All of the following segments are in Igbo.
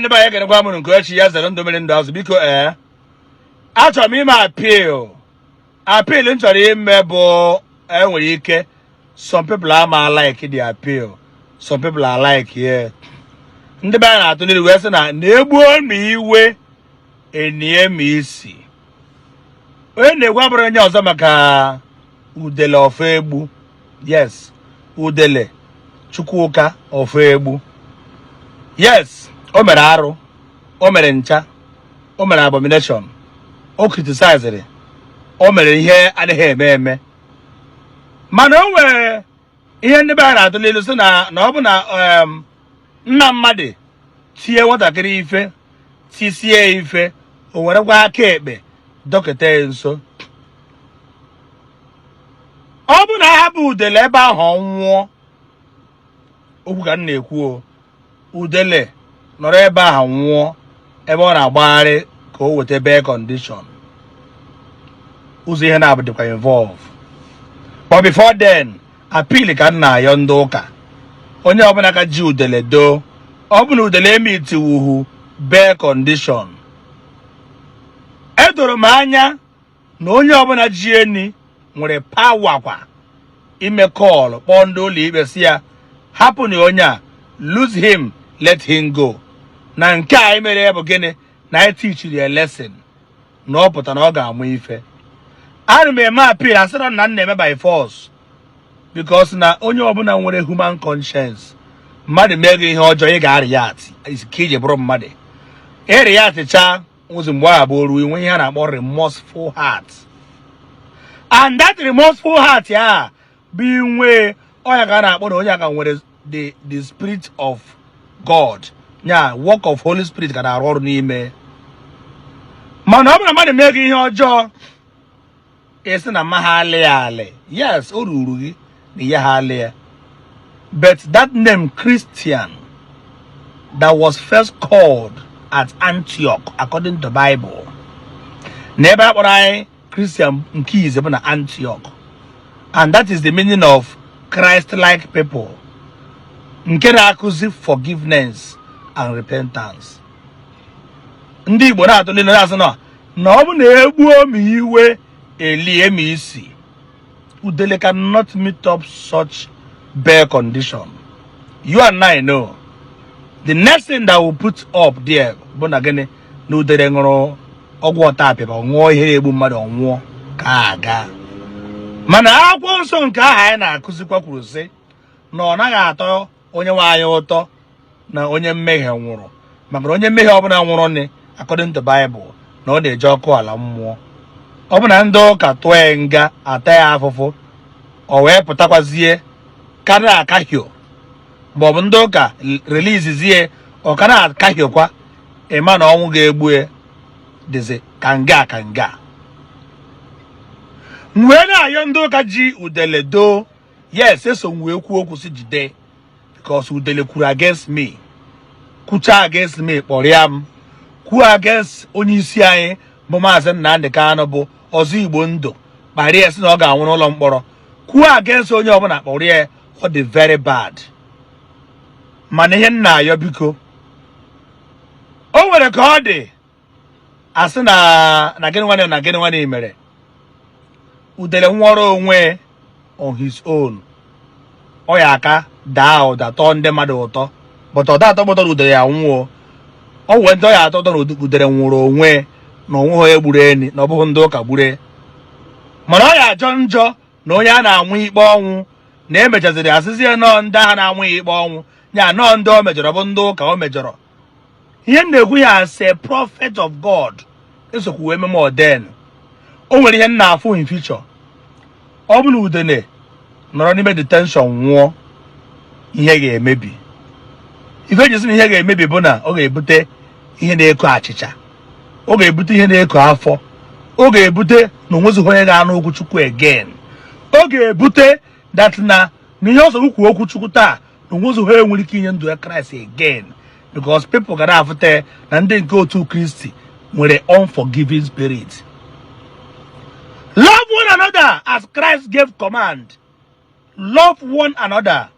ndị be anyị ga-enekwa m nke echi ya zere ndụ mmiri ndụ azụ biko achọrọ m ime appeal m chọrọ ime bụ enwere ike some people ama like the appeal some people are like yeah ndị be anyị na-atụ n'iru wee sị na-egbuo m iwe enie m isi onye na-egwu abụrụ onye ọzọ maka udele ofe egbu yes udele Chukwuka ofe egbu yes o mere arụ o mere ncha o mere abomination o criticized o mere ihe adịghị eme mana o nwere ihe ndị be anyị na-atụ n'ilu sị na ọ bụ na nna mmadụ tie nwatakịrị ife tisie ife o werekwa aka ekpe dọkịta nso ọ bụ na ahapụ udele ebe ahụ ọ nwụọ okwu ka m na-ekwu udele nọrọ ebe ahụ nwụọ ebe ọ na-agbagharị ka o weta bee condition ụzọ ihe na-abụ dịkwa involve but before then appeal ka m na-ayọ ndị ụka onye ọbụla ka ji udele doo ọ bụ na udele emitiwuhu bee condition edoro m anya na onye ọbụla ji eni nwere power kwa ime call kpọọ ndị ụlọ ikpe si ya hapụ na onye a lose him let him go na nke a mere ya bụ gịnị na anyị tichiri ya lesson na ọ pụta na ọ ga-amụ ife ana m eme appeal asịrọ na na-eme by force because na onye ọbụla nwere human conscience mmadụ mee gị ihe ọjọọ ị ga-react ka iji bụrụ mmadụ reactcha ụzọ mgbe ahụ bụ oru inwe ihe a na-akpọ remorseful heart and that remorseful heart ya bụ inwe ọnya ka a na-akpọ na onye aka nwere the spirit of God nya work of Holy Spirit ka na-arụ ọrụ n'ime mana ọ bụrụ na mmadụ mee gị ihe ọjọọ esi na mma ha alị ya alị yes o ruru gị na ihe ha alị ya but that name Christian that was first called at Antioch according to the Bible n'ebe a kpọrọ anyị Christian nke ize bụ na Antioch and that is the meaning of Christ-like people nke na-akụzi forgiveness and repentance. Ndị Igbo na-atụle na-asị na ọ bụ na egbuo m iwe elie m isi udele cannot meet up such bare condition. You and I know the next thing that will put up there bụ na gịnị na udele ṅụrụ ọgwụ ọtapịa ọ ṅụọ ihe egbu mmadụ ọ nwụọ ka aga mana akwụkwọ nsọ nke ahụ anyị na-akụzikwa kwuru sị na ọ naghị atọ onye nwe anyị ụtọ na onye mmehie nwụrụ maka onye mmehie ọbụla nwụrụ ni according to Bible na ọ na-eje ọkụ ala mmụọ ọ bụ na ndị ụka tụọ nga ata ya afụfụ o wee pụtakwazie karịa akahio ma ọ bụ ndị ụka relizizie ọ ka na-akahiokwa ịma na ọnwụ ga-egbu ya dịzi ka nga wee na-ayọ ndị ụka ji udele doo yes eso m wee kwuo okwu si jide because udele kwuru against me kwucha against me kpọrịa m kwuo against onye isi anyị bụ Maazị Nnamdi Kanu bụ ọzọ Igbo ndụ kparịa si na ọ ga-anwụ n'ụlọ mkpọrọ kwuo against onye ọbụla kpọrịa ọ dị very bad mana ihe nna ayọ biko o nwere ka ọ dị asị na gịnị nwanne mere udele nwọrọ onwe on his own ọ ya aka daa ụda tọọ ndị mmadụ ụtọ but ọ da-atọ gbọtọrọ udele ya nwụọ ọ nwee ndị ọ ya atọ ụtọ na udele nwụrụ onwe na onwe ha egburu eni na ọ bụghị ndị ụka gbure mana ọ ya ajọ njọ na onye a na-anwụ ikpe ọnwụ na emechaziri asịzie nọọ ndị agha na-anwụ ikpe ọnwụ ya nọọ ndị o mejọrọ bụ ndị ụka o mejọrọ ihe m na-ekwu ya as a prophet of God esokwu ememe ọden o nwere ihe m na-afụ in future ọ bụ na udele nọrọ n'ime detention nwụọ ihe ga-emebi ife ejisi na ihe ga-emebi bụ na ọ ga-ebute ihe na-eko achịcha ọ ga-ebute ihe na-eko afọ ọ ga-ebute na onwezighị onye ga-anụ okwu Chukwu again ọ ga-ebute that na ihe ọzọ ukwu okwu Chukwu taa na onwezighị onye nwere ike inye ndụ ya Christ again because people gara afụta na ndị nke otu Kristi nwere unforgiving spirit. Love one another as Christ gave command. Love one another.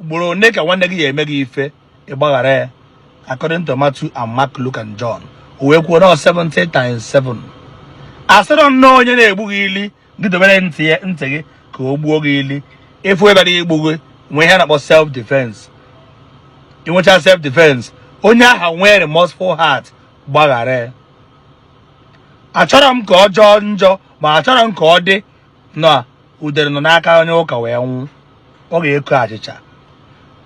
Ugboro one ka nwanne gị ya eme gị ife ịgbaghara according to Matthew and Mark, Luke and John. We kwuo na 70 times 7. Asịrọ nnọọ onye na-egbu gị ili gị dobere ntị gị ka o gbuo gị ili. Efu ebara igbu gị nwe ihe na-akpọ self defense. Inwecha self defense, onye ahụ nwee remorseful heart gbaghara. Achọrọ m ka ọ jọọ njọ ma achọrọ m ka ọ dị na udere nọ n'aka onye ụka wee nwụ. Ọ ga-eko achịcha.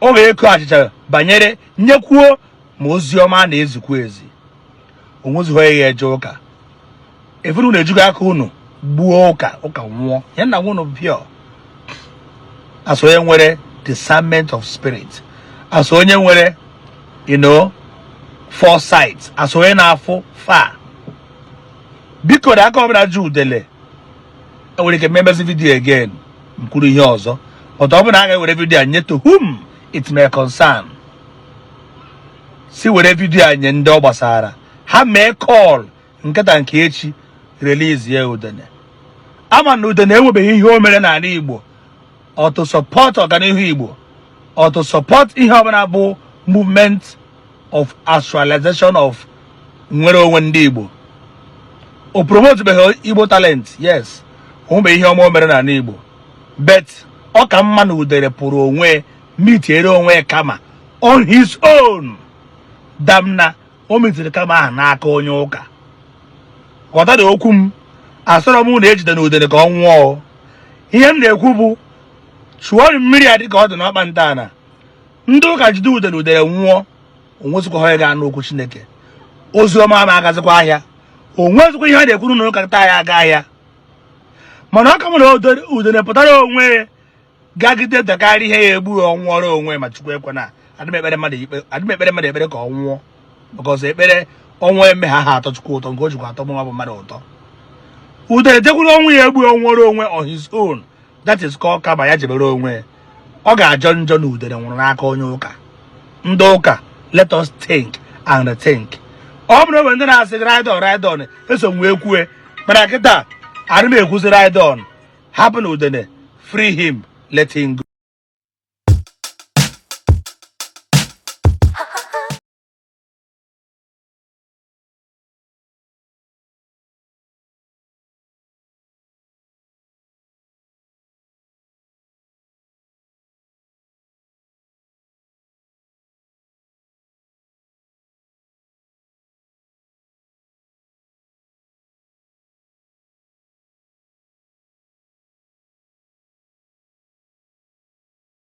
Ọ ga-eko achịcha banyere nyekwuo ma ozi ọma na-ezikwa ezi. Onwezugho ya eje ụka. Efuru na-ejugo aka unu gbuo ụka nwụọ. Ya na nwunu pure. As onye nwere discernment of spirit. As onye nwere, foresight. As onye na-afụ far. Biko da aka ọbụla ju udele. Enwere ike members video again. Mkwuru ihe ọzọ. But ọ bụ na a ga-ewere video nye to whom it may concern. Si were video anye ndị ọ gbasara. Ha mee call nketa nke echi release ya udene. Ama na udene enwebeghị ihe o mere n'ala Igbo. Or to support ọganihu Igbo. Or to support ihe ọbụla bụ movement of actualization of nwere onwe ndị Igbo. O promote beghị Igbo talent, yes. Onwebeghị ihe ọma o mere n'ala Igbo. But ọ ka mma na udere pụrụ onwe mitiere onwe kama on his own. Damna o mitere kama ahụ n'aka onye ụka. Ghọta dị okwu m. Asọrọ m na ejide na udere ka ọ nwụọ. Ihe m na-ekwu bụ chụọ mmiri a dị ka ọ dị n'ọkpa ntana. Ndị ụka jide udere nwụọ. Onwezikwa ha ga n'okwu Chineke. Ozi ọma ma agazikwa ahịa. Onwezikwa ihe a na-ekwu n'ụka taa ya aga ahịa. Mana ọ ka mụ na udere pụtara onwe gagide dakarị ihe ya egbu ọnwụọrọ onwe ma Chukwu ekwana. Adịm ekpere mmadụ ekpere ka ọ nwụọ. Because ekpere ọnwụ eme ha atọ Chukwu ụtọ nke o jikwa atọ mụ bụ mmadụ ụtọ. Udere jekwuru ọnwụ ya egbu ọnwụọrọ onwe on his own. That is called kama ya jebere onwe. Ọ ga-ajọ njọ na udere nwụrụ n'aka onye ụka. Ndị ụka, let us think and rethink. Ọ bụrụ na ndị na-asị ride on eso m wee kwue. Mana kịta adịm ekwuzi ride on. Hapụ na udene, free him, let him go.